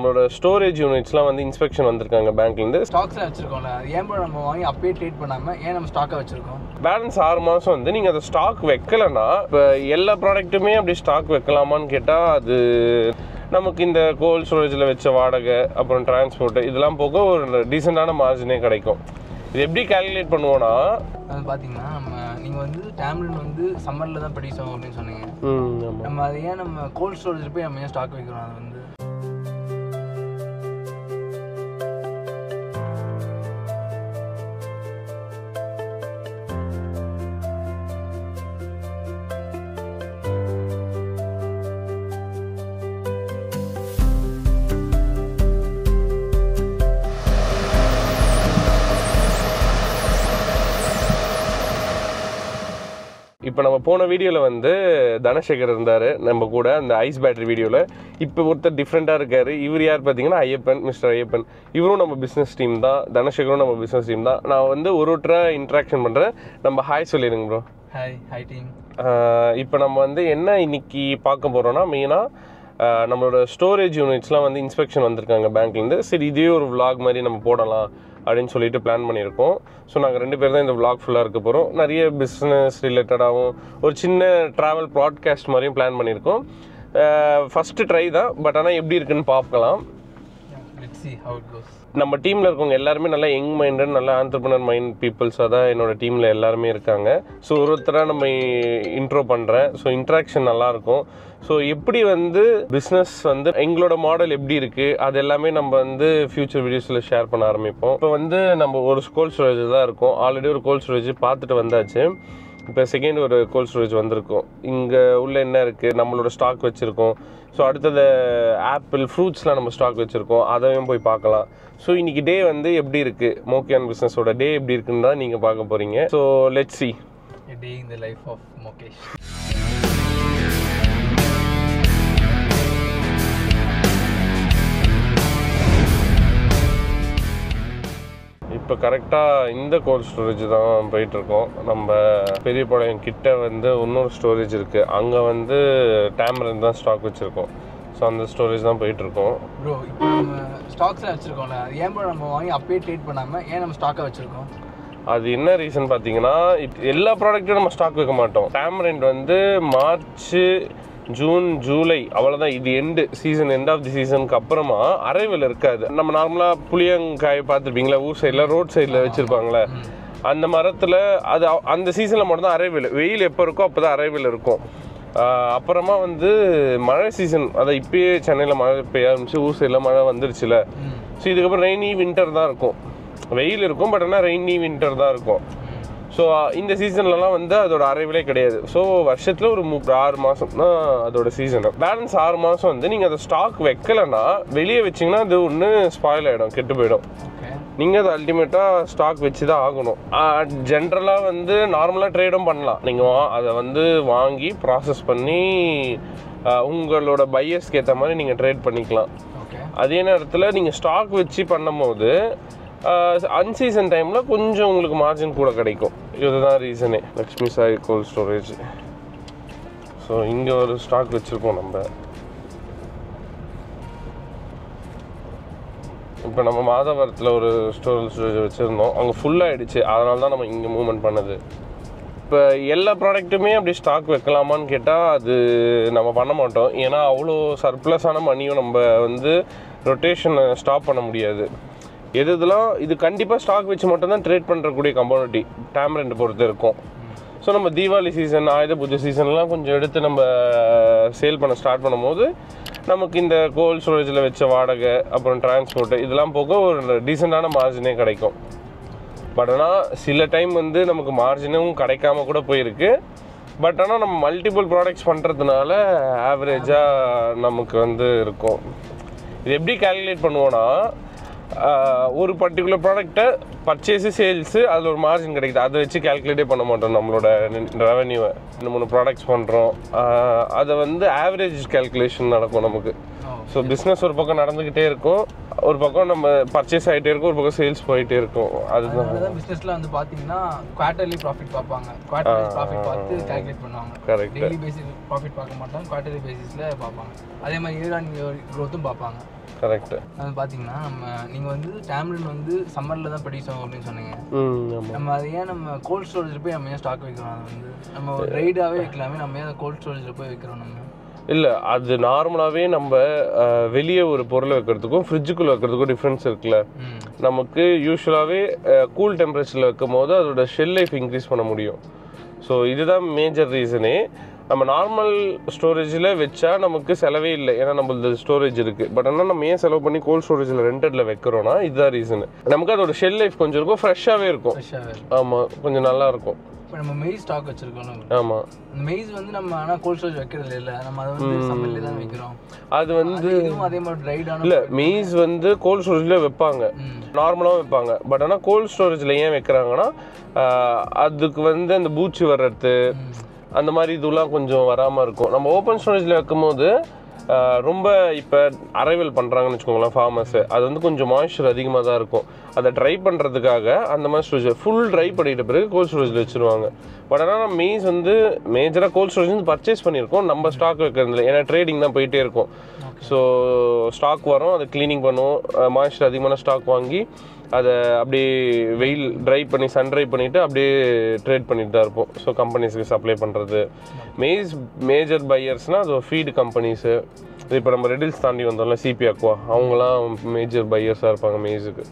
நம்மளோட ஸ்டோரேஜ் யூனிட்ஸ்லாம் வந்து இன்ஸ்பெக்ஷன் வந்திருக்காங்க பேங்க்லேருந்து. ஸ்டாக்ஸ்லாம் வச்சுருக்கோம்ல, ஏன் நம்ம வாங்கி அப்பயே ட்ரேட் பண்ணாமல் ஏன் நம்ம ஸ்டாக்காக வச்சுருக்கோம்? பேலன்ஸ் 6 மாதம் வந்து நீங்கள் அதை ஸ்டாக் வைக்கலைன்னா, இப்போ எல்லா ப்ராடக்ட்டுமே அப்படி ஸ்டாக் வைக்கலாமான்னு கேட்டால் அது நமக்கு இந்த கோல்ட் ஸ்டோரேஜில் வச்ச வாடகை அப்புறம் டிரான்ஸ்போர்ட்டு இதெல்லாம் போக ஒரு டீசெண்டான மார்ஜினே கிடைக்கும். இது எப்படி கால்குலேட் பண்ணுவோன்னா, அது பார்த்தீங்கன்னா நீங்கள் வந்து டேம்லின் வந்து சம்மரில் தான் ப்ரொடியூஸ் ஆகும் அப்படின்னு சொன்னீங்க. நம்ம அதை ஏன் நம்ம கோல்ட் ஸ்டோரேஜில் போய் நம்ம ஏன் ஸ்டாக் வைக்கிறோம்? அது வந்து இப்போ நம்ம போன வீடியோவில் வந்து தனசேகர் இருந்தார் நம்ம கூட, அந்த ஐஸ் பேட்டரி வீடியோவில். இப்போ ஒருத்தர் டிஃப்ரெண்ட்டாக இருக்கார். இவர் யார் பார்த்தீங்கன்னா ஐயப்பன், மிஸ்டர் ஐயப்பன். இவரும் நம்ம பிஸ்னஸ் டீம் தான், தனசேகரும் நம்ம பிஸ்னஸ் டீம் தான். நான் வந்து ஒருத்தராக இன்ட்ராக்ஷன் பண்ணுறேன். நம்ம ஹாய் சொல்லிடுங்க ப்ரோ. Hi team. இப்போ நம்ம வந்து என்ன இன்னைக்கு பார்க்க போகிறோன்னா, மெயினாக நம்மளோட ஸ்டோரேஜ் யூனிட்ஸ்லாம் வந்து இன்ஸ்பெக்ஷன் வந்திருக்காங்க பேங்க்லேருந்து. சரி, இதே ஒரு விலாக் மாதிரி நம்ம போடலாம் அப்படின்னு சொல்லிட்டு பிளான் பண்ணியிருக்கோம். ஸோ நாங்கள் 2 பேர் தான் இந்த விலாக் ஃபுல்லாக இருக்க போகிறோம். நிறைய பிஸ்னஸ் ரிலேட்டடாகவும் ஒரு சின்ன ட்ராவல் ப்ராட்காஸ்ட் மாதிரியும் பிளான் பண்ணியிருக்கோம். ஃபஸ்ட்டு ட்ரை தான், பட் ஆனால் எப்படி இருக்குன்னு பார்க்கலாம். நம்ம டீமில் இருக்கவங்க எல்லாருமே நல்லா யங் மைண்டட், நல்லா ஆண்டர்ப்ரனர் மைண்ட் பீப்புள்ஸாக தான் என்னோடய டீமில் எல்லாருமே இருக்காங்க. ஸோ ஒருத்தராக நம்ம இன்ட்ரோ பண்ணுறேன். ஸோ இன்ட்ராக்ஷன் நல்லாயிருக்கும். ஸோ எப்படி வந்து பிஸ்னஸ் வந்து எங்களோட மாடல் எப்படி இருக்குது அது எல்லாமே நம்ம வந்து ஃப்யூச்சர் வீடியோஸில் ஷேர் பண்ண ஆரம்பிப்போம். இப்போ வந்து நம்ம ஒரு கோல்ட் ஸ்டோரேஜ் தான் இருக்கோம். ஆல்ரெடி ஒரு கோல்ட் ஸ்டோரேஜ் பார்த்துட்டு வந்தாச்சு. இப்போ செகண்ட் ஒரு கோல்ட் ஸ்டோரேஜ் வந்திருக்கோம். இங்கே உள்ள என்ன இருக்குது, நம்மளோட ஸ்டாக் வச்சுருக்கோம். ஸோ அடுத்தது ஆப்பிள் ஃப்ரூட்ஸ்லாம் நம்ம ஸ்டாக் வச்சுருக்கோம், அதையும் போய் பார்க்கலாம். ஸோ இன்றைக்கி டே வந்து எப்படி இருக்குது, மோக்கியான் பிஸ்னஸோட டே எப்படி இருக்குன்னு தான் நீங்கள் பார்க்க போகிறீங்க. So let's see a day in the life of Mokesh. இப்போ கரெக்டாக இந்த கோல்ட் ஸ்டோரேஜ் தான் போயிட்டுருக்கோம். நம்ம பெரியபாளையம் கிட்ட வந்து இன்னொரு ஸ்டோரேஜ் இருக்குது, அங்கே வந்து டேம்லின் தான் ஸ்டாக் வச்சுருக்கோம். ஸோ அந்த ஸ்டோரேஜ் தான் போயிட்டுருக்கோம். ப்ரோ, இப்போ நம்ம ஸ்டாக்ஸ்லாம் வச்சுருக்கோம்ல, ஏன் நம்ம வாங்கி அப்பயே ட்ரேட் பண்ணாமல் ஏன் நம்ம ஸ்டாக்காக வச்சுருக்கோம்? அது என்ன ரீசன் பார்த்தீங்கன்னா, எல்லா ப்ராடக்ட்டும் நம்ம ஸ்டாக் வைக்க மாட்டோம். டேம்லின் வந்து மார்ச், ஜூன், ஜூலை அவ்வளோதான். இது எண்ட் ஆஃப் தி சீசனுக்கு அப்புறமா அரைவில் இருக்காது. நம்ம நார்மலாக புளியங்காய் பார்த்துருப்பீங்களா, ஊர் சைடில் ரோட் சைடில் வச்சுருப்பாங்களே, அந்த மரத்தில் அது அந்த சீசனில் மட்டும் தான் அரைவில். வெயில் எப்போ இருக்கோ அப்போ தான் அரைவில் இருக்கும். அப்புறமா வந்து மழை சீசன், அதை இப்பயே சென்னையில் மழை பெய்ய ஆரம்பிச்சு, ஊர் சைடில் மழை வந்துருச்சுல. ஸோ இதுக்கப்புறம் ரெய்னி வின்டர் தான் இருக்கும். வெயில் இருக்கும், பட் ஆனால் ரெய்னி வின்டர் தான் இருக்கும். ஸோ இந்த சீசன்லலாம் வந்து அதோட அரைவிலே கிடையாது. ஸோ வருஷத்தில் ஒரு 6 மாதம் தான் அதோட சீசனு. பேலன்ஸ் 6 மாதம் வந்து நீங்கள் அதை ஸ்டாக் வைக்கலைன்னா, வெளியே வச்சிங்கன்னா அது ஒன்று ஸ்பாயில் ஆகிடும், கெட்டு போயிடும். நீங்கள் அதை அல்டிமேட்டாக ஸ்டாக் வச்சு தான் ஆகணும். ஜென்ரலாக வந்து நார்மலாக ட்ரேடும் பண்ணலாம். நீங்கள் அதை வந்து வாங்கி ப்ராசஸ் பண்ணி உங்களோட பையர்ஸ்க்கு ஏற்ற மாதிரி நீங்கள் ட்ரேட் பண்ணிக்கலாம். அதே நேரத்தில் நீங்கள் ஸ்டாக் வச்சு பண்ணும் போது அன்சீசன் டைமில் கொஞ்சம் உங்களுக்கு மார்ஜின் கூட கிடைக்கும். இதுதான் ரீசனே. Lakshmi Sai cold storage. So இங்கே ஒரு ஸ்டாக் வச்சுருக்கோம் நம்ம. இப்போ நம்ம மாதவரத்தில் ஒரு ஸ்டோரேஜ் வச்சுருந்தோம், அங்கே ஃபுல்லாகிடுச்சு. அதனால தான் நம்ம இங்கே மூவ்மெண்ட் பண்ணது. இப்போ எல்லா ப்ராடக்ட்டுமே அப்படி ஸ்டாக் வைக்கலாமான்னு கேட்டால் அது நம்ம பண்ண மாட்டோம். ஏன்னா அவ்வளோ சர்ப்ளஸான மணியும் நம்ம வந்து ரொட்டேஷனை ஸ்டாப் பண்ண முடியாது. இதெல்லாம் இது கண்டிப்பாக ஸ்டாக் வச்சு மட்டும்தான் ட்ரேட் பண்ணுறக்கூடிய கம்பானிட்டி டேம்லின் பொறுத்து இருக்கும். ஸோ நம்ம தீபாவளி சீசன், ஆயுத பூஜை சீசன்லாம் கொஞ்சம் எடுத்து நம்ம சேல் பண்ண ஸ்டார்ட் பண்ணும்போது நமக்கு இந்த கோல்ட் ஸ்டோரேஜில் வச்ச வாடகை அப்புறம் டிரான்ஸ்போர்ட்டு இதெல்லாம் போக ஒரு டீசெண்டான மார்ஜினே கிடைக்கும். பட் ஆனால் சில டைம் வந்து நமக்கு மார்ஜினும் கிடைக்காம கூட போயிருக்கு. பட் ஆனால் நம்ம மல்டிபிள் ப்ராடக்ட்ஸ் பண்ணுறதுனால ஆவரேஜாக நமக்கு வந்து இருக்கும். இது எப்படி கால்குலேட் பண்ணுவோன்னா, ஒரு பர்டிகுலர் ப்ராடக்டை பர்ச்சேஸு, சேல்ஸு, அதில் ஒரு மார்ஜின் கிடைக்குது, அதை வச்சு கால்குலேட்டே பண்ண மாட்டோம் நம்மளோட ரெவன்யூவை. 2-3 ப்ராடக்ட்ஸ் பண்ணுறோம், அதை வந்து ஆவரேஜ் கால்குலேஷன் நடக்கும் நமக்கு. ஸோ பிஸ்னஸ் ஒரு பக்கம் நடந்துக்கிட்டே இருக்கும், ஒரு பக்கம் நம்ம பர்ச்சேஸ் ஆகிட்டே இருக்கும், ஒரு பக்கம் சேல்ஸ் போயிட்டே இருக்கும். அதுதான் பிஸ்னஸில் வந்து பார்த்தீங்கன்னா குவார்ட்டர்லி ப்ராஃபிட் பார்ப்பாங்க. குவார்ட்டர்லி ப்ராஃபிட் பார்த்து கால்குலேட் பண்ணுவாங்க. கரெக்ட். டெய்லி பேசிஸ் ப்ராஃபிட் பார்க்க மாட்டாங்க, குவார்ட்டர்லி பேசிஸில் பார்ப்பாங்க. அதே மாதிரி இயர் ஆன் இயர் க்ரோத்தும் பார்ப்பாங்க. கரெக்ட். அது பார்த்தீங்கன்னா நீங்கள் வந்து டேம்ரின் வந்து சம்மரில் தான் ப்ரொடியூஸ் ஆகும் அப்படின்னு சொன்னீங்க. நம்ம அதை ஏன் நம்ம கோல்ட் ஸ்டோரேஜில் போய் நம்ம ஏன் ஸ்டாக் வைக்கிறோம்? அதை வந்து நம்ம ஒரு ரைடாகவே வைக்கலாமே, நம்ம ஏன் கோல்ட் ஸ்டோரேஜில் போய் வைக்கிறோம்? நம்ம இல்லை, அது நார்மலாகவே நம்ம வெளியே ஒரு பொருளை வைக்கிறதுக்கும் ஃப்ரிட்ஜுக்குள்ளே வைக்கிறதுக்கும் டிஃப்ரென்ஸ் இருக்குல்ல. நமக்கு யூஸ்வலாகவே கூல் டெம்பரேச்சரில் வைக்கும் போது அதோட ஷெல் லைஃப் இன்க்ரீஸ் பண்ண முடியும். ஸோ இதுதான் மேஜர் ரீசனே. நம்ம நார்மல் ஸ்டோரேஜில் வச்சா நமக்கு செலவே இல்லை, ஏன்னா நம்மளது ஸ்டோரேஜ் இருக்குது. பட் ஆனால் நம்ம ஏன் செலவு பண்ணி கோல்ட் ஸ்டோரேஜில் ரெண்டடில் வைக்கிறோன்னா இதுதான் ரீசனு. நமக்கு அதோட ஷெல் லைஃப் கொஞ்சம் இருக்கும், ஃப்ரெஷ்ஷாகவே இருக்கும். ஆமாம், கொஞ்சம் நல்லா இருக்கும். இப்போ நம்ம மெய்ஸ் ஸ்டாக் வச்சிருக்கோம். ஆமாம், அந்த மெய்ஸ் வந்து நம்ம ஆனால் கோல்ட் ஸ்டோரேஜ் வைக்கிறது இல்லை, நம்ம அதை வந்து சம்மர்லேயே தான் வைக்கிறோம். அது வந்து அதே மாதிரி ட்ரைடான இல்லை, மெய்ஸ் வந்து கோல்ட் ஸ்டோரேஜில் வைப்பாங்க, நார்மலாகவும் வைப்பாங்க. பட் ஆனால் கோல்ட் ஸ்டோரேஜில் ஏன் வைக்கிறாங்கன்னா அதுக்கு வந்து அந்த பூச்சி வர்றது அந்த மாதிரி இதெல்லாம் கொஞ்சம் வராமல் இருக்கும். நம்ம ஓப்பன் ஸ்டோரேஜில் வைக்கும் போது ரொம்ப இப்போ அரைவல் பண்ணுறாங்கன்னு வச்சுக்கோங்களேன் ஃபார்மர்ஸு, அது வந்து கொஞ்சம் மாய்ஸ்சர் அதிகமாக தான் இருக்கும். அதை ட்ரை பண்ணுறதுக்காக அந்த மாதிரி ஸ்டோரேஜ் ஃபுல் ட்ரை பண்ணிட்ட பிறகு கோல்ட் ஸ்டோரேஜில் வச்சுருவாங்க. பட் ஆனால் நம்ம மெய்ஸ் வந்து மேஜராக கோல்ட் ஸ்டோரேஜ் வந்து பர்ச்சேஸ் பண்ணியிருக்கோம், நம்ம ஸ்டாக் வைக்கிறதுல. ஏன்னா ட்ரேடிங் தான் போயிட்டே இருக்கும். ஸோ ஸ்டாக் வரும், அதை க்ளீனிங் பண்ணுவோம், மாய்ஸ்சர் அதிகமான ஸ்டாக் வாங்கி அதை அப்படியே வெயில் ட்ரை பண்ணி சன் ட்ரை பண்ணிவிட்டு அப்படியே ட்ரேட் பண்ணிட்டு தான் இருப்போம். ஸோ கம்பெனிஸுக்கு சப்ளை பண்ணுறது. மெய்ஸ் மேஜர் பையர்ஸ்னால் அது ஃபீடு கம்பெனிஸு. இப்போ நம்ம ரெடில்ஸ் தாண்டி வந்தோம்ல, சிபி அக்வா, அவங்களாம் மேஜர் பையர்ஸாக இருப்பாங்க மெய்ஸுக்கு.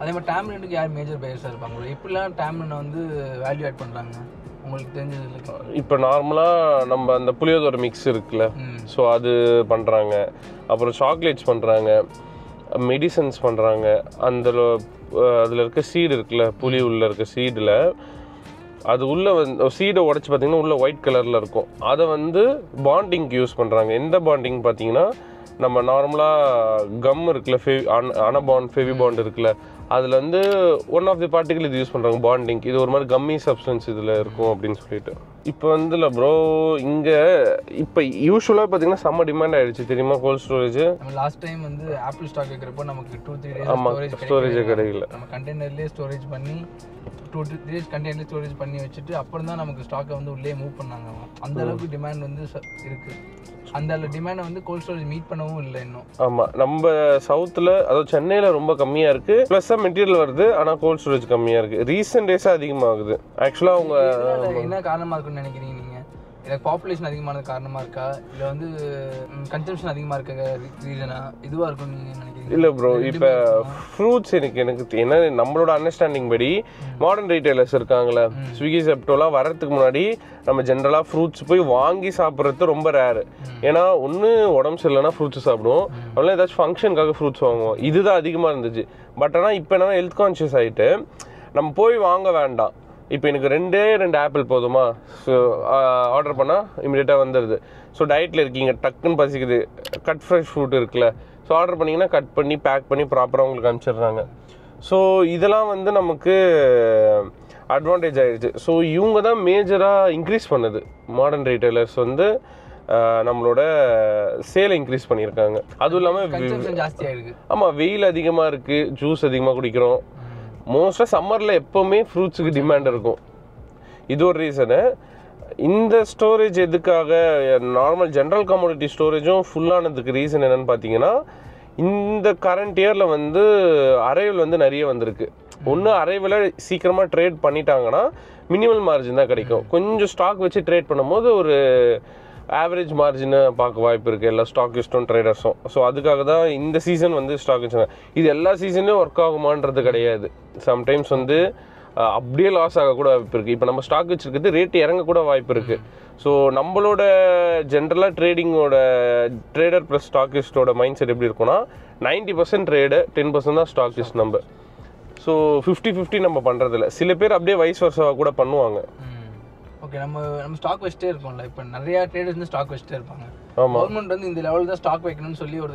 அதே மாதிரி டேம்ரினுக்கு யார் மேஜர் பையர்ஸாக இருப்பாங்க? எப்படிலாம் டேம்ரினை வந்து வேல்யூ ஆட் பண்ணுறாங்க உங்களுக்கு தெரிஞ்சது? இப்போ நார்மலாக நம்ம அந்த புளியோதரை மிக்ஸ் இருக்குல்ல, ஸோ அது பண்ணுறாங்க. அப்புறம் சாக்லேட்ஸ் பண்ணுறாங்க, மெடிசன்ஸ் பண்ணுறாங்க. அதில் இருக்க சீடு இருக்குல்ல, புளி உள்ளே இருக்க சீடில் அது உள்ளே வந்து சீடை உடச்சி பார்த்திங்கன்னா உள்ளே ஒயிட் கலரில் இருக்கும். அதை வந்து பாண்டிங்க்கு யூஸ் பண்ணுறாங்க. எந்த பாண்டிங் பார்த்திங்கன்னா நம்ம நார்மலாக கம் இருக்குல்ல, அனபாண்ட் ஃபெவிபாண்ட் இருக்குல்ல, அதில் வந்து ஒன் ஆஃப் தி பார்ட்டிகல் இது யூஸ் பண்ணுறாங்க பாண்டிங். இது ஒரு மாதிரி கம்மி சப்ஸ்டன்ஸ் இதில் இருக்கும் அப்படின்னு சொல்லிட்டு. இப்போ வந்து இல்லை ப்ரோ, இங்கே இப்போ யூஸ்வலாக பார்த்தீங்கன்னா செம்ம டிமாண்ட் ஆகிடுச்சு தெரியுமா கோல்ட் ஸ்டோரேஜ். லாஸ்ட் டைம் வந்து ஆப்பிள் ஸ்டாக் வைக்கிறப்போ நமக்கு 2-3 days ஆமாம் ஸ்டோரேஜ் கிடைக்கல. நம்ம கண்டெய்னர்லேயே ஸ்டோரேஜ் பண்ணி 2-3 days கண்டெய்னர்லேயே ஸ்டோரேஜ் பண்ணி வச்சுட்டு அப்புறம் தான் நமக்கு ஸ்டாக்கை வந்து உள்ளே மூவ் பண்ணாங்க. அந்த அளவுக்கு டிமாண்ட் வந்து இருக்குது. அந்த டிமாண்டை வந்து கோல்ட் ஸ்டோரேஜ் மீட் பண்ணவும் இல்லை இன்னும். ஆமாம், நம்ம சவுத்தில் அதாவது சென்னையில் ரொம்ப கம்மியாக இருக்குது, ப்ளஸ் மெட்டீரியல் வருது, ஆனால் கோல்ட் ஸ்டோரேஜ் கம்மியாக இருக்குது. ரீசெண்ட் டேஸாக அதிகமாகுது. ஆக்சுவலாக அவங்க என்ன காரணமாக இருக்குன்னு நினைக்கிறீங்க நீங்கள்? இல்லை பாப்புலேஷன் அதிகமானது காரணமாக இருக்கா, இல்லை வந்து கன்சம்ஷன் அதிகமாக இருக்க ரீசனா இதுவாக இருக்கும்னு நீங்கள் நினைக்கிறீங்க? இல்லை ப்ரோ, இப்போ ஃப்ரூட்ஸ் எனக்கு ஏன்னா நம்மளோட அண்டர்ஸ்டாண்டிங் படி மாடர்ன் ரீட்டைலர்ஸ் இருக்காங்களே, ஸ்விக்கி செப்டோலாம் வர்றதுக்கு முன்னாடி நம்ம ஜென்ரலாக ஃப்ரூட்ஸ் போய் வாங்கி சாப்பிட்றது ரொம்ப ரேரு. ஏன்னா ஒன்று உடம்பு சரியில்லைனா ஃப்ரூட்ஸ் சாப்பிடுவோம், அதெல்லாம் ஏதாச்சும் ஃபங்க்ஷனுக்காக ஃப்ரூட்ஸ் வாங்குவோம். இதுதான் அதிகமாக இருந்துச்சு. பட் ஆனால் இப்போ என்னன்னா ஹெல்த் கான்ஷியஸ் ஆகிட்டு நம்ம போய் வாங்க வேண்டாம், இப்போ எனக்கு 2 ஆப்பிள் போதுமா, ஸோ ஆர்டர் பண்ணால் இமீடியட்டாக வந்துடுது. ஸோ டயட்டில் இருக்கீங்க, டக்குன்னு பசிக்குது, கட் ஃப்ரெஷ் ஃப்ரூட் இருக்குல்ல, ஸோ ஆர்டர் பண்ணிங்கன்னா கட் பண்ணி பேக் பண்ணி ப்ராப்பராக உங்களுக்கு அனுப்பிச்சிடுறாங்க. ஸோ இதெல்லாம் வந்து நமக்கு அட்வான்டேஜ் ஆகிடுச்சு. ஸோ இவங்க தான் மேஜராக இன்க்ரீஸ் பண்ணுது. மாடர்ன் ரீட்டைலர்ஸ் வந்து நம்மளோட சேலை இன்க்ரீஸ் பண்ணியிருக்காங்க. அதுவும் இல்லாமல் ஜாஸ்தி ஆகிருக்கு. ஆமாம், வெயில் அதிகமாக இருக்குது, ஜூஸ் அதிகமாக குடிக்கிறோம். மோஸ்ட்டாக சம்மரில் எப்போவுமே ஃப்ரூட்ஸுக்கு டிமாண்ட் இருக்கும். இது ஒரு ரீசனு. இந்த ஸ்டோரேஜ் எதுக்காக நார்மல் ஜென்ரல் கமோடிட்டி ஸ்டோரேஜும் ஃபுல்லானதுக்கு ரீசன் என்னென்னு பார்த்தீங்கன்னா, இந்த கரண்ட் இயரில் வந்து அரைவல் வந்து நிறைய வந்திருக்கு. ஒன்று அரைவலை சீக்கிரமாக ட்ரேட் பண்ணிட்டாங்கன்னா மினிமல் மார்ஜின் தான் கிடைக்கும். கொஞ்சம் ஸ்டாக் வச்சு ட்ரேட் பண்ணும்போது ஒரு ஆவரேஜ் மார்ஜினை பார்க்க வாய்ப்பு இருக்குது எல்லா ஸ்டாக்கிஸ்ட்டும் ட்ரேடர்ஸும். ஸோ அதுக்காக தான் இந்த சீசன் வந்து ஸ்டாக் வச்சுருக்காங்க. இது எல்லா சீசன்லேயும் ஒர்க் ஆகுமான்றது கிடையாது. சம்டைம்ஸ் வந்து அப்படியே லாஸ் ஆக கூட வாய்ப்பு இருக்குது. இப்போ நம்ம ஸ்டாக் வச்சுருக்கிறது ரேட் இறங்க கூட வாய்ப்பு இருக்குது. ஸோ நம்மளோட ஜென்ரலாக ட்ரேடர் ப்ளஸ் ஸ்டாக்கிஸ்டோட மைண்ட் செட் எப்படி இருக்குன்னா, 90% ட்ரேடு, 10% தான் ஸ்டாக்கிஸ்ட். நம்ம ஸோ 50-50 நம்ம பண்ணுறதில்ல. சில பேர் அப்படியே வைஸ் வர்ஸாக கூட பண்ணுவாங்க. ஓகே, நம்ம ஸ்டாக் வச்சுட்டே இருக்கோம்ல. இப்போ நிறையா ட்ரேடர்ஸ் வந்து ஸ்டாக் வச்சுட்டே இருப்பாங்க. கவர்மெண்ட் வந்து இந்த லெவல் தான் ஸ்டாக் வைக்கணும்னு சொல்லி ஒரு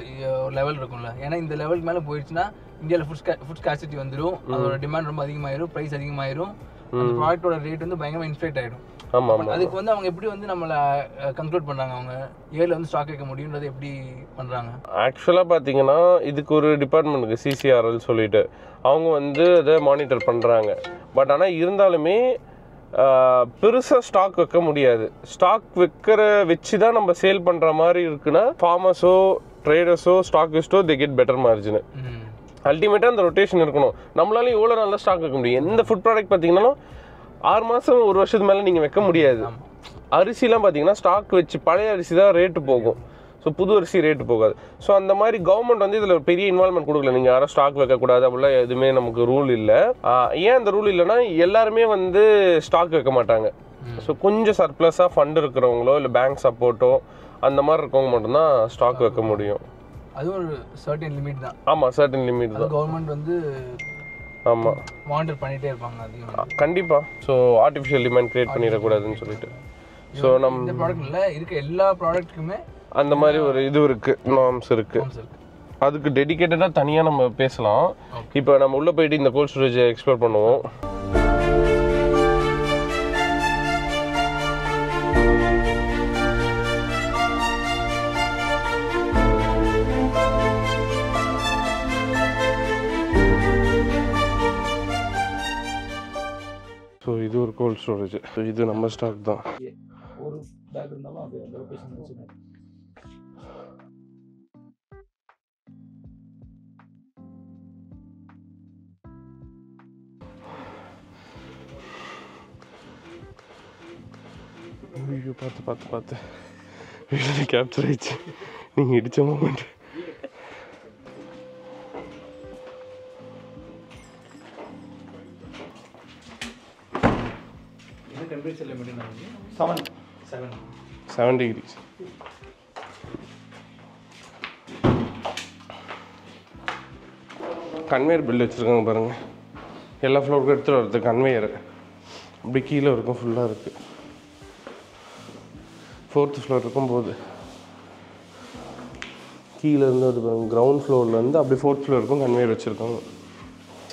லெவல் இருக்கும்ல. ஏன்னா இந்த லெவலுக்கு மேலே போயிடுச்சுன்னா இந்தியாவில் ஃபுட் ஸ்கார்சிட்டி வந்துடும், அதோட டிமாண்ட் ரொம்ப அதிகமாயிரும், ப்ரைஸ் அதிகமாயிரும், அந்த ப்ராடக்டோட ரேட் வந்து பயங்கரமாக இன்ஃப்ளேட் ஆகிடும். அதுக்கு வந்து அவங்க எப்படி வந்து நம்மளை கன்க்ளூட் பண்ணுறாங்க, அவங்க ஏரில் வந்து ஸ்டாக் வைக்க முடியுன்றது எப்படி பண்ணுறாங்க? ஆக்சுவலாக பார்த்தீங்கன்னா இதுக்கு ஒரு டிபார்ட்மெண்ட் இருக்குது, CCRL சொல்லிட்டு, அவங்க வந்து அதை மானிட்டர் பண்ணுறாங்க. பட் ஆனால் இருந்தாலுமே பெருசாக ஸ்டாக் வைக்க முடியாது. ஸ்டாக் வச்சு தான் நம்ம சேல் பண்ணுற மாதிரி இருக்குன்னா ஃபார்மர்ஸோ ட்ரேடர்ஸோ ஸ்டாக்கிஸ்டோ தே கெட் பெட்டர் மார்ஜின். அல்டிமேட்டாக அந்த ரொட்டேஷன் இருக்கணும். நம்மளாலையும் எவ்வளோ நல்லா ஸ்டாக் வைக்க முடியும். எந்த ஃபுட் ப்ராடக்ட் பார்த்தீங்கன்னாலும் 6 மாதம் 1 வருஷத்துக்கு மேலே நீங்கள் வைக்க முடியாது. அரிசிலாம் பார்த்தீங்கன்னா ஸ்டாக் வச்சு பழைய அரிசி தான் ரேட்டு போகும். ஸோ புது அரிசி ரேட்டு போகாது. ஸோ அந்த மாதிரி கவர்மெண்ட் வந்து இதில் பெரிய இன்வால்மெண்ட் கொடுக்கல. நீங்கள் யாரும் ஸ்டாக் வைக்கக்கூடாது அப்படிலாம் எதுவுமே நமக்கு ரூல் இல்லை. ஏன் அந்த ரூல் இல்லைன்னா எல்லாருமே வந்து ஸ்டாக் வைக்க மாட்டாங்க. ஸோ கொஞ்சம் சர்ப்ளஸாக ஃபண்ட் இருக்கிறவங்களோ இல்லை பேங்க் சப்போர்ட்டோ அந்த மாதிரி இருக்கவங்க மட்டும்தான் ஸ்டாக் வைக்க முடியும். அது ஒரு சர்டன் லிமிட் தான். ஆமாம், சர்டன் லிமிட் தான். கவர்மெண்ட் வந்து ஆமாம் மானிட்டர் பண்ணிகிட்டே இருப்பாங்க அதிகமாக. கண்டிப்பாக. ஸோ ஆர்டிஃபிஷியல் டிமாண்ட் க்ரியேட் பண்ணிடக்கூடாதுன்னு சொல்லிட்டு. ஸோ நம்ம இந்த ப்ராடக்ட் இல்லை, இருக்க எல்லா ப்ராடக்ட்டுக்குமே அந்த மாதிரி ஒரு இது இருக்குது, நார்ம்ஸ் இருக்குது. அதுக்கு டெடிக்கேட்டடாக தனியாக நம்ம பேசலாம். இப்போ நம்ம உள்ளே போயிட்டு இந்த கோல்ட் ஸ்டோரேஜை எக்ஸ்ப்ளோர் பண்ணுவோம். ஸோ இது ஒரு கோல்ட் ஸ்டோரேஜ். ஸோ இது நம்ம ஸ்டாக் தான். ஒரு பேக் இருந்தாலும் அது அந்த லொகேஷன் வச்சுருக்கேன். வீடியோ பார்த்து வீடியோ கேப்சர் ஆயிடுச்சு. நீங்கள் இடித்த மூமெண்ட். இது டெம்பரேச்சர் லிமிட் என்ன? 7 degrees. கன்வேயர் பில் வச்சுருக்காங்க பாருங்கள். எல்லா ஃப்ளோருக்கும் எடுத்துகிட்டு வரது கன்வேயர். அப்படி கீழே இருக்கும், ஃபுல்லாக இருக்குது. 4th ஃப்ளோர் இருக்கும் போது கீழே இருந்து அது கிரவுண்ட் ஃப்ளோர்லேருந்து அப்படி 4th ஃப்ளோர் இருக்கும் கன்வேயர் வச்சுருக்காங்க.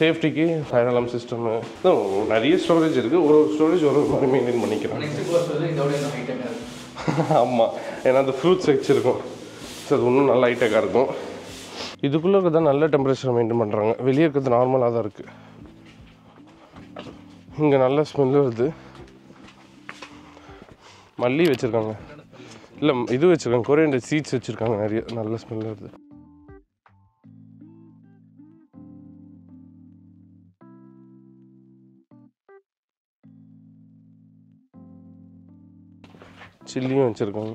சேஃப்டிக்கு ஃபயர் அலாம் சிஸ்டமு நிறைய ஸ்டோரேஜ் இருக்குது. ஒரு ஸ்டோரேஜ் ஒரு மாதிரி மெயின்டைன் பண்ணிக்கிறோம். ஆமாம், ஏன்னா அந்த ஃப்ரூட்ஸ் வச்சுருக்கோம். ஸோ அது இன்னும் நல்லா ஹைட்டக்காக இருக்கும். இதுக்குள்ளே இருக்கிறது நல்ல டெம்பரேச்சர் மெயின்டைன் பண்ணுறாங்க. வெளியே இருக்கிறது நார்மலாக தான் இருக்குது. இங்கே நல்ல ஸ்மெல்லு வருது. மல்லி வச்சுருக்காங்க, இல்லை இது வச்சுருக்காங்க, கொரியண்டர் சீட்ஸ் வச்சுருக்காங்க நிறைய. நல்ல ஸ்மெல் வருது. சில்லியும் வச்சுருக்காங்க.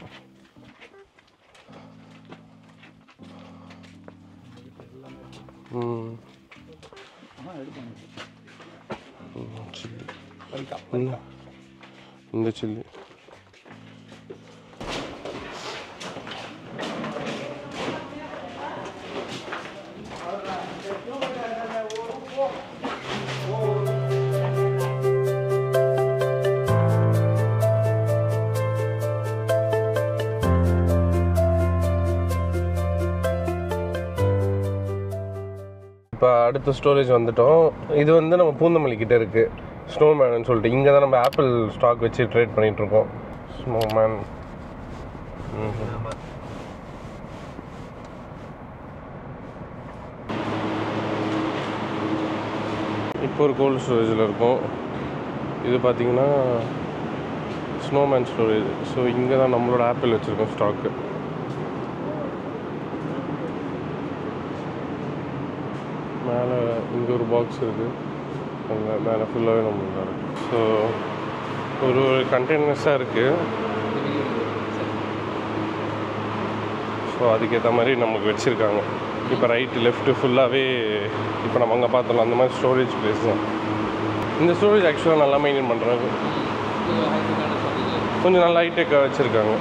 இந்த சில்லி இப்போ அடுத்த ஸ்டோரேஜ் வந்துட்டோம். இது வந்து நம்ம பூந்தமல்லிக்கிட்ட இருக்குது, ஸ்னோமேன்னு சொல்லிட்டு. இங்கே தான் நம்ம ஆப்பிள் ஸ்டாக் வச்சு ட்ரேட் பண்ணிகிட்ருக்கோம். ஸ்னோமேன். இப்போ ஒரு கோல்ட் ஸ்டோரேஜில் இருக்கும். இது பார்த்திங்கன்னா ஸ்னோமேன் ஸ்டோரேஜ். ஸோ இங்கே தான் நம்மளோட ஆப்பிள் வச்சுருக்கோம் ஸ்டாக்கு. மேலே இங்கே ஒரு பாக்ஸ் இருக்குது, அங்கே மேலே ஃபுல்லாகவே நம்மளுக்கு இருக்குது. ஸோ ஒரு கண்டெய்னர்ஸாக இருக்குது. ஸோ அதுக்கேற்ற மாதிரி நமக்கு வச்சுருக்காங்க. இப்போ ரைட்டு லெஃப்ட்டு ஃபுல்லாகவே இப்போ நம்ம அங்கே பார்த்தோம் அந்த மாதிரி ஸ்டோரேஜ் ப்ளேஸ் தான். இந்த ஸ்டோரேஜ் ஆக்சுவலாக நல்லா மெயின்டைன் பண்ணுறாங்க. கொஞ்சம் நல்லா ஹைடெக்காக வச்சுருக்காங்க.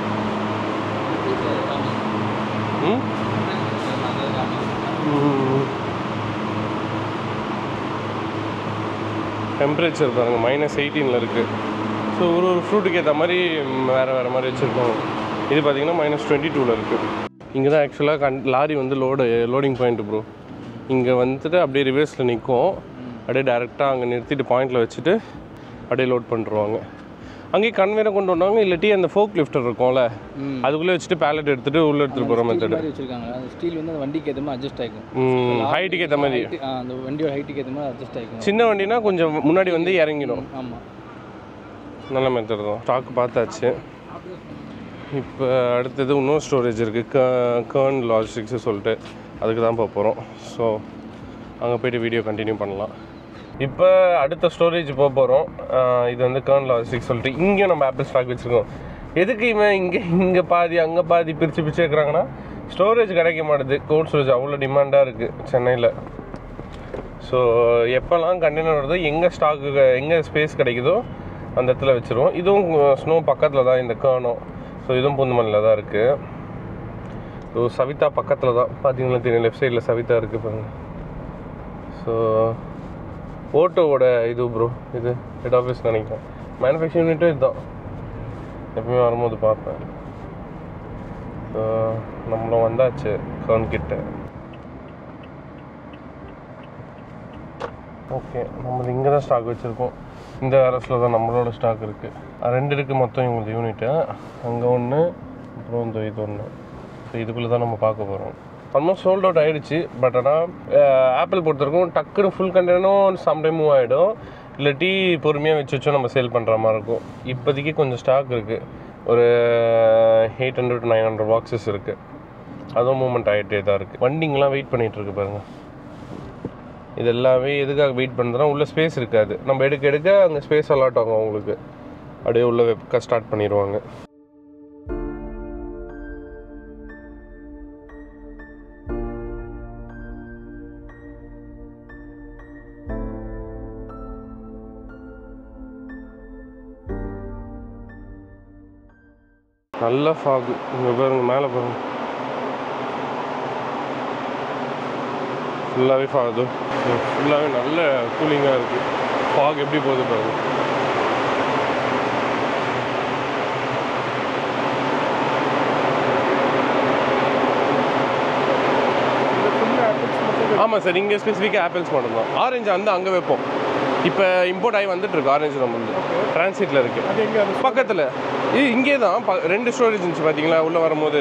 டெம்பரேச்சர் பாருங்கள், -18 இருக்குது. ஸோ ஒரு ஃப்ரூட்டுக்கு ஏற்ற மாதிரி வேறு மாதிரி வச்சுருக்கோம். இது பார்த்திங்கன்னா -22 இருக்குது. இங்கே தான் ஆக்சுவலாக லாரி வந்து லோடிங் பாயிண்ட் ப்ரோ. இங்கே வந்துட்டு அப்படியே ரிவர்ஸில் நிற்கும். அப்படியே டேரெக்டாக அங்கே நிறுத்திட்டு பாயிண்டில் வச்சுட்டு அப்படியே லோட் பண்ணிடுவாங்க. அங்கேயே கன்வேரை கொண்டு வந்தாங்க. இல்லாட்டி அந்த ஃபோக் லிஃப்டர் இருக்கும்ல, அதுக்குள்ளே வச்சுட்டு பேலட் எடுத்துகிட்டு உள்ளே எடுத்துகிட்டு போகிற மெத்தடு வச்சுருக்காங்க. அந்த ஸ்டீல் வந்து வண்டிக்கு ஏற்ற மாதிரி அட்ஜஸ்ட் ஆகிக்கும். ஹைட்டுக்கு ஏற்ற மாதிரி, அந்த வண்டியோட ஹைட்டுக்கு ஏற்ற மாதிரி அட்ஜஸ்ட் ஆகிக்கும். சின்ன வண்டினா கொஞ்சம் முன்னாடி வந்து இறங்கிடும். ஆமாம், நல்ல மெத்தட் தான். ஸ்டாக் பார்த்தாச்சு. இப்போ அடுத்தது இன்னொரு ஸ்டோரேஜ் இருக்குது, கர்ன் லாஜிஸ்டிக்ஸு சொல்லிட்டு, அதுக்கு தான் போகிறோம். ஸோ அங்கே போய்ட்டு வீடியோ கண்டினியூ பண்ணலாம். இப்போ அடுத்த ஸ்டோரேஜ் போகிறோம். இது வந்து கர்ன் லாஜிஸ்டிக்ஸ் சொல்லிட்டு இங்கேயும் நம்ம ஆப்பிள் ஸ்டாக் வச்சுருக்கோம். எதுக்கு இவன் இங்கே பாதி அங்கே பாதி பிரித்து வைக்கிறாங்கன்னா, ஸ்டோரேஜ் கிடைக்க மாட்டுது. கோல்ட் ஸ்டோரேஜ் அவ்வளோ டிமாண்டாக இருக்குது சென்னையில். ஸோ எப்போல்லாம் கண்டெய்னர் வருதோ, எங்கே ஸ்டாக்கு எங்கே ஸ்பேஸ் கிடைக்குதோ அந்த இடத்துல வச்சுருவோம். இதுவும் ஸ்னோ பக்கத்தில் தான் இந்த கர்னும். ஸோ இதுவும் பூந்தமல்லியில் தான் இருக்குது. ஸோ சவிதா பக்கத்தில் தான் பார்த்தீங்கன்னா தெரியும், லெஃப்ட் சைடில் சவிதா இருக்குது பாருங்கள். ஸோ ஓட்டோவோட இது ப்ரோ, இது ஹெட் ஆஃபீஸ் நினைக்கிறேன். மேனுஃபேக்சரிங் யூனிட்டும் இதுதான், எப்பவுமே வரும்போது பார்ப்பேன். ஸோ நம்மளும் வந்தாச்சு கர்ன் கிட்ட. ஓகே, நம்ம இங்கே தான் ஸ்டாக் வச்சுருக்கோம். இந்த வேரஸில் தான் நம்மளோட ஸ்டாக் இருக்குது. 2 இருக்குது மொத்தம் இவங்களுக்கு யூனிட்டு. அங்கே ஒன்று, அப்புறம் இந்த இது ஒன்று. ஸோ இதுக்குள்ளே தான் நம்ம பார்க்க போகிறோம். ஆல்மோஸ்ட் சோல்ட் அவுட் ஆகிடுச்சு. பட் ஆனால் ஆப்பிள் பொறுத்தவரைக்கும் டக்குன்னு ஃபுல் கண்டெய்னரும் சம்டைம் மூவ் ஆகிடும். இல்லாட்டி பொறுமையாக வச்சு நம்ம சேல் பண்ணுற மாதிரி இருக்கும். இப்போதைக்கு கொஞ்சம் ஸ்டாக் இருக்குது. ஒரு 800 to 900 பாக்ஸஸ் இருக்குது. அதுவும் மூவ்மெண்ட் ஆகிட்டே தான் இருக்குது. வண்டிங்கெலாம் வெயிட் பண்ணிகிட்ருக்கு பாருங்கள். இது எல்லாமே எதுக்காக வெயிட் பண்ணுறதுனா, உள்ளே ஸ்பேஸ் இருக்காது. நம்ம எடுக்க அங்கே ஸ்பேஸ் அலாட் ஆகும் அவங்களுக்கு. அப்படியே உள்ளே வெப்க ஸ்டார்ட் பண்ணிடுவாங்க. நல்ல ஃபாகு இங்கே பாருங்க, மேலே பாருங்க, ஃபுல்லாகவே ஃபாகு. ஃபுல்லாகவே நல்ல கூலிங்காக இருக்குது. ஃபாக் எப்படி போகுது பாருங்க. ஆமாம் சார், இங்கே ஸ்பெசிஃபிக்காக ஆப்பிள்ஸ் மட்டும்தான். ஆரஞ்சு வந்து அங்கே வைப்போம். இப்போ இம்போர்ட் ஆகி வந்துட்டுருக்கு ஆரஞ்சு. நம்ம வந்து டிரான்சிட்டில் இருக்குது. அது எங்கே பக்கத்தில் இங்கே தான் 2 ஸ்டோரேஜ் இருந்துச்சு பார்த்தீங்களா உள்ளே வரும்போது.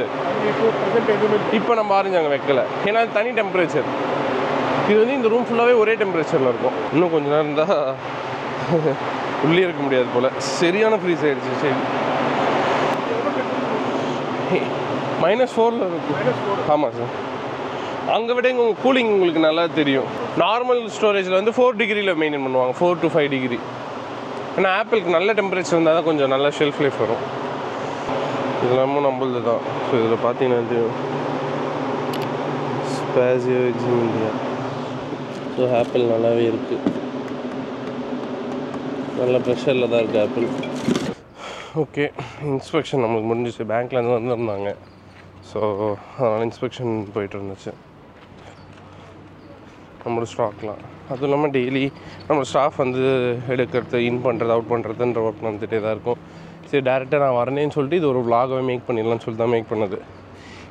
இப்போ நம்ம ஆரஞ்சு அங்கே வைக்கல, ஏன்னா தனி டெம்பரேச்சர். இது வந்து இந்த ரூம் ஃபுல்லாகவே ஒரே டெம்பரேச்சரில் இருக்கும். இன்னும் கொஞ்சம் நேரம் இருந்தால் உள்ளே இருக்க முடியாது போல். சரியான ஃப்ரீஸ் ஆகிடுச்சு. சரி, -4 இருக்கும். ஆமாம் சார், அங்கே விட இங்கே கூலிங் உங்களுக்கு நல்லா தெரியும். நார்மல் ஸ்டோரேஜில் வந்து 4 டிகிரியில் மெயின்டைன் பண்ணுவாங்க, 4 to 5 டிகிரி. ஏன்னா ஆப்பிளுக்கு நல்ல டெம்பரேச்சர் இருந்தால் தான் கொஞ்சம் நல்ல ஷெல்ஃப் லைஃப் வரும். இதெல்லாமும் நம்மளது தான். ஸோ இதில் பார்த்தீங்கன்னா தெரியும், Spacio Exim India. So apple நல்லாவே இருக்குது, நல்ல ப்ரெஷரில் தான் இருக்குது ஆப்பிள். ஓகே, இன்ஸ்பெக்ஷன் நம்மளுக்கு முடிஞ்சிச்சு. பேங்க்லேருந்து வந்துருந்தாங்க. ஸோ அதனால் இன்ஸ்பெக்ஷன் போயிட்டு இருந்துச்சு நம்மளோட ஸ்டாக்லாம். அதுவும் இல்லாமல் டெய்லி நம்ம ஸ்டாஃப் வந்து எடுக்கிறது, இன் பண்ணுறது, அவுட் பண்ணுறதுன்ற ஒர்க் வந்துகிட்டே தான் இருக்கும். சரி, டேரெக்டாக நான் வரேன்னு சொல்லிட்டு இது ஒரு vlog-ஆகவே மேக் பண்ணிடலாம்னு சொல்லிட்டு தான் மேக் பண்ணது.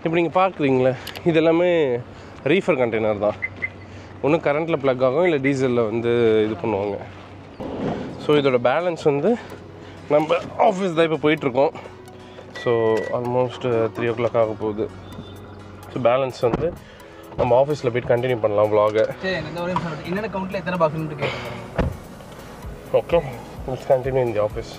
இப்போ நீங்கள் பார்க்குறீங்களே, இது எல்லாமே ரீஃபர் கண்டெய்னர் தான். ஒன்று கரண்ட்டில் ப்ளக் ஆகும், இல்லை டீசலில் வந்து இது பண்ணுவாங்க. ஸோ இதோட பேலன்ஸ் வந்து நம்ம ஆஃபீஸ் தான் இப்போ போயிட்டுருக்கோம். ஸோ ஆல்மோஸ்ட் 3 o'clock ஆக போகுது. ஸோ பேலன்ஸ் வந்து நம்ம ஆஃபீஸில் போய்ட்டு கண்டினியூ பண்ணலாம் vlog-ஐ. என்னென்ன கவுண்ட்டில் எத்தனை பாக்ஸ் கேட்குறேன். Okay, let's continue in the office.